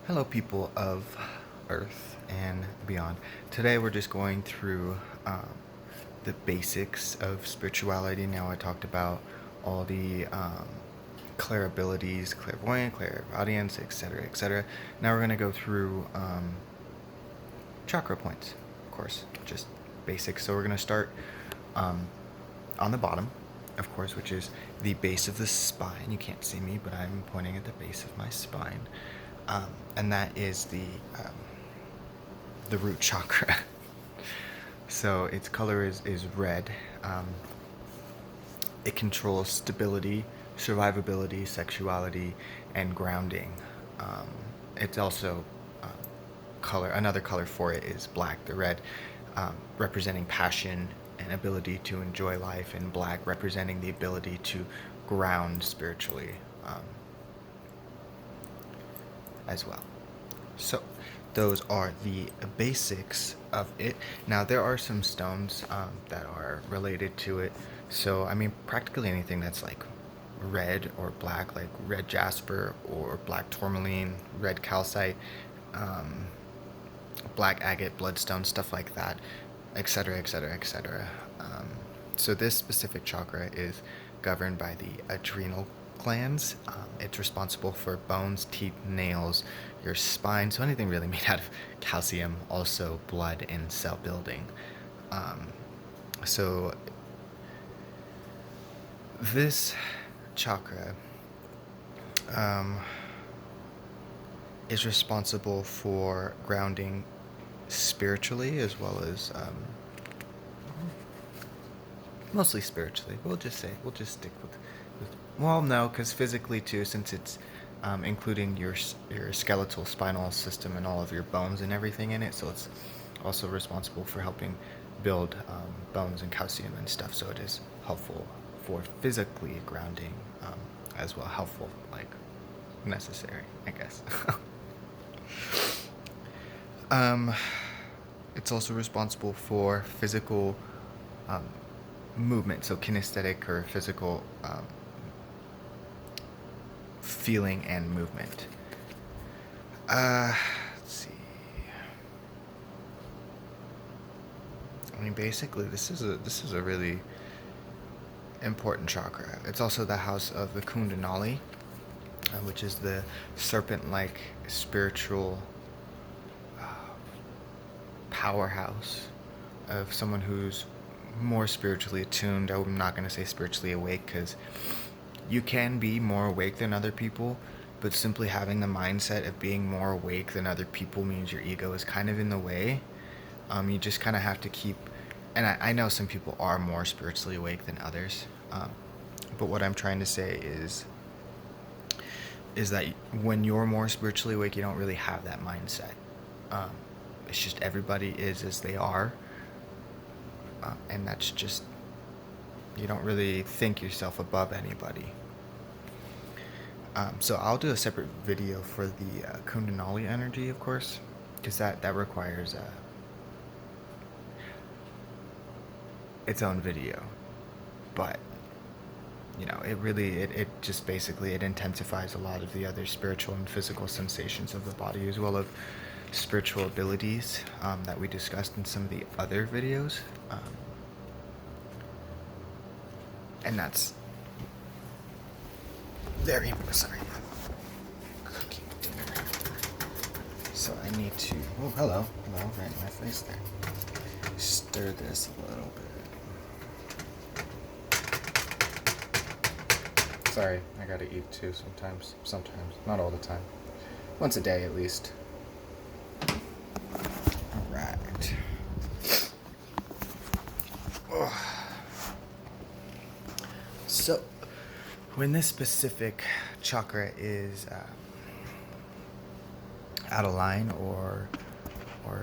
Hello, people of Earth and beyond. Today, we're just going through the basics of spirituality. Now, I talked about all the clair abilities, clairvoyant, clairaudience, etc., etc. Now, we're going to go through chakra points, of course, just basics. So, we're going to start on the bottom, of course, which is the base of the spine. You can't see me, but I'm pointing at the base of my spine. And that is the root chakra. So its color is red. It controls stability, survivability, sexuality, and grounding. It's also color. Another color for it is black. The red representing passion and ability to enjoy life, and black representing the ability to ground spiritually. As well. So those are the basics of it. Now there are some stones that are related to it. So I mean, practically anything that's like red or black, like red jasper or black tourmaline, red calcite, black agate, bloodstone, stuff like that, etc., etc., etc. So this specific chakra is governed by the adrenal glands. It's responsible for bones, teeth, nails, your spine, so anything really made out of calcium, also blood and cell building. So this chakra is responsible for grounding spiritually as well as mostly spiritually. We'll just stick with well, no, because physically too, since it's including your skeletal spinal system and all of your bones and everything in it, so it's also responsible for helping build bones and calcium and stuff. So it is helpful for physically grounding as well. Helpful, like necessary, I guess. It's also responsible for physical movement, so kinesthetic or physical feeling and movement. Let's see. I mean, basically, this is a really important chakra. It's also the house of the Kundalini, which is the serpent-like spiritual powerhouse of someone who's more spiritually attuned. I'm not going to say spiritually awake, because you can be more awake than other people, but simply having the mindset of being more awake than other people means your ego is kind of in the way. You just kind of have to keep, and I know some people are more spiritually awake than others, but what I'm trying to say is that when you're more spiritually awake, you don't really have that mindset. It's just everybody is as they are, and that's just, you don't really think yourself above anybody. So I'll do a separate video for the Kundalini energy, of course, because that requires its own video. But it just basically it intensifies a lot of the other spiritual and physical sensations of the body, as well as spiritual abilities that we discussed in some of the other videos. And that's very important. Sorry. Cooking dinner. So I need to. Oh, hello. Hello, right in my face there. Stir this a little bit. Sorry, I gotta eat too sometimes. Sometimes. Not all the time. Once a day at least. Alright. So, when this specific chakra is out of line, or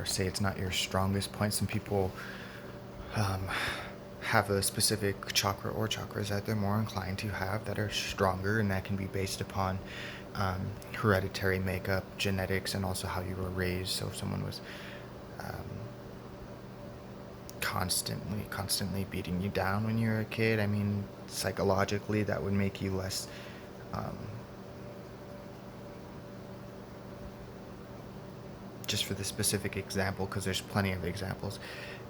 say it's not your strongest point, some people have a specific chakra or chakras that they're more inclined to have that are stronger, and that can be based upon hereditary makeup, genetics, and also how you were raised. So if someone was constantly beating you down when you were a kid, I mean, psychologically that would make you less just for the specific example, because there's plenty of examples,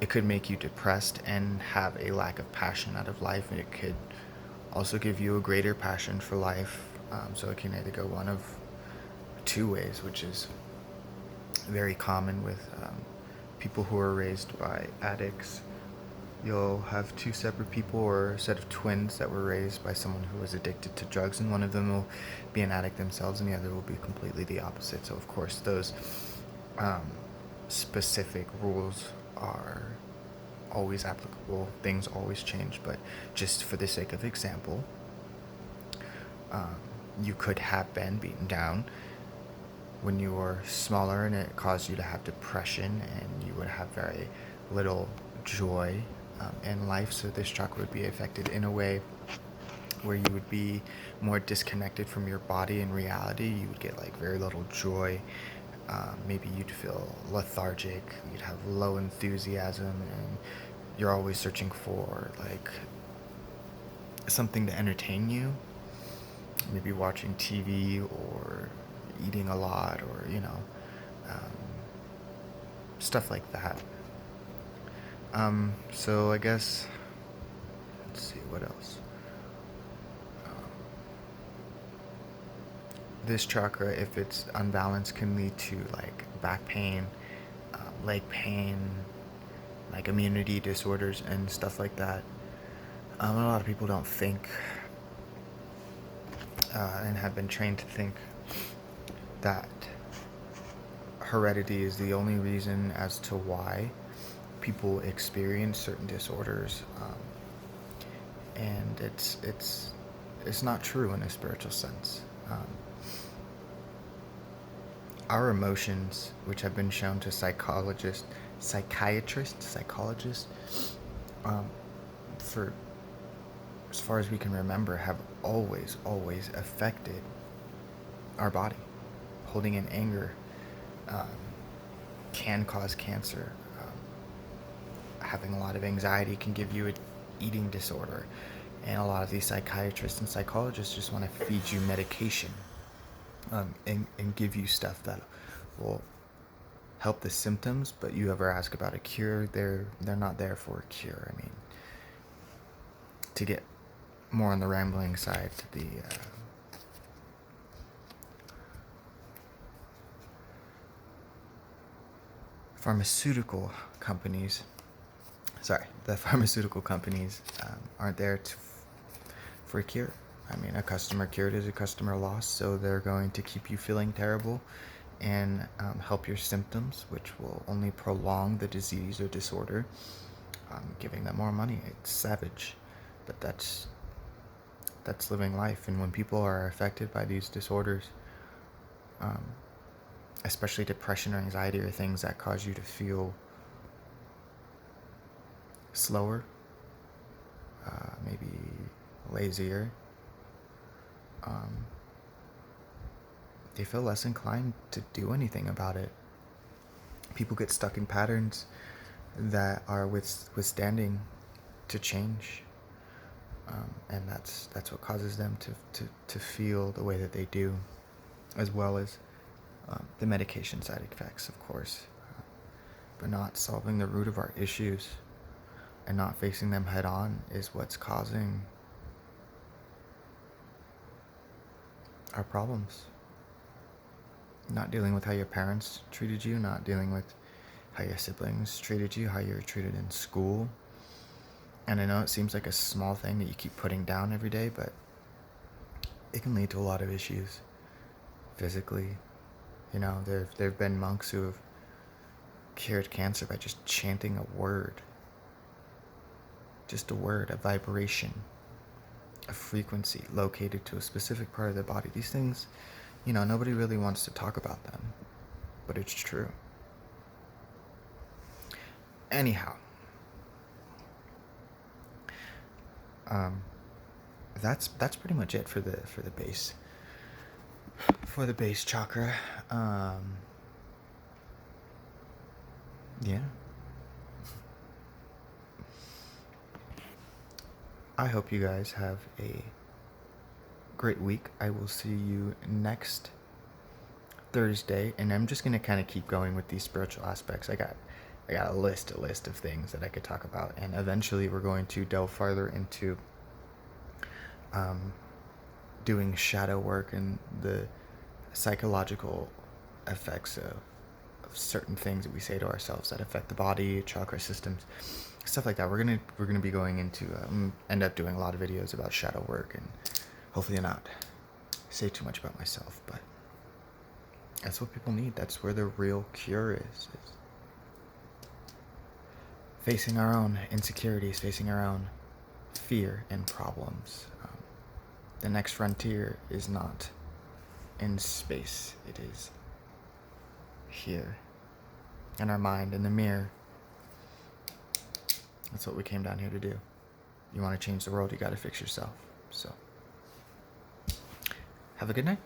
it could make you depressed and have a lack of passion out of life, and it could also give you a greater passion for life. So it can either go one of two ways, which is very common with people who are raised by addicts. You'll have two separate people or a set of twins that were raised by someone who was addicted to drugs, and one of them will be an addict themselves, and the other will be completely the opposite. So, of course, those um, specific rules are always applicable. Things always change, but just for the sake of example, um, you could have been beaten down when you were smaller, and it caused you to have depression, and you would have very little joy in life. So this chakra would be affected in a way where you would be more disconnected from your body and reality. You would get like very little joy. Maybe you'd feel lethargic. You'd have low enthusiasm, and you're always searching for like something to entertain you. Maybe watching TV or eating a lot, or um, stuff like that. So I guess, let's see what else. This chakra, if it's unbalanced, can lead to like back pain, leg pain, like immunity disorders and stuff like that. A lot of people don't think and have been trained to think that heredity is the only reason as to why people experience certain disorders, and it's not true in a spiritual sense. Our emotions, which have been shown to psychologists, for as far as we can remember, have always affected our body. Holding in anger um, can cause cancer. Having a lot of anxiety can give you an eating disorder. And a lot of these psychiatrists and psychologists just want to feed you medication, and give you stuff that will help the symptoms, but you ever ask about a cure, they're not there for a cure. I mean, to get more on the rambling side, the pharmaceutical companies aren't there for a cure. I mean, a customer cured is a customer lost, so they're going to keep you feeling terrible and help your symptoms, which will only prolong the disease or disorder, giving them more money. It's savage, but that's living life. And when people are affected by these disorders, especially depression or anxiety or things that cause you to feel slower, maybe lazier, they feel less inclined to do anything about it. People get stuck in patterns that are withstanding to change, and that's what causes them to feel the way that they do, as well as the medication side effects, of course, but not solving the root of our issues and not facing them head on is what's causing our problems. Not dealing with how your parents treated you, not dealing with how your siblings treated you, how you were treated in school. And I know it seems like a small thing that you keep putting down every day, but it can lead to a lot of issues physically. There have been monks who have cured cancer by just chanting a word. Just a word, a vibration, a frequency located to a specific part of the body. These things, nobody really wants to talk about them, but it's true. Anyhow, that's pretty much it for the base chakra. Yeah. I hope you guys have a great week. I will see you next Thursday, and I'm just gonna kind of keep going with these spiritual aspects. I got a list of things that I could talk about, and eventually we're going to delve farther into doing shadow work and the psychological effects of certain things that we say to ourselves that affect the body, chakra systems, stuff like that. We're gonna be going into end up doing a lot of videos about shadow work, and hopefully not say too much about myself, but that's what people need. That's where the real cure is facing our own insecurities, facing our own fear and problems. The next frontier is not in space, it is here, in our mind, in the mirror. That's what we came down here to do. You want to change the world, you got to fix yourself. So, have a good night.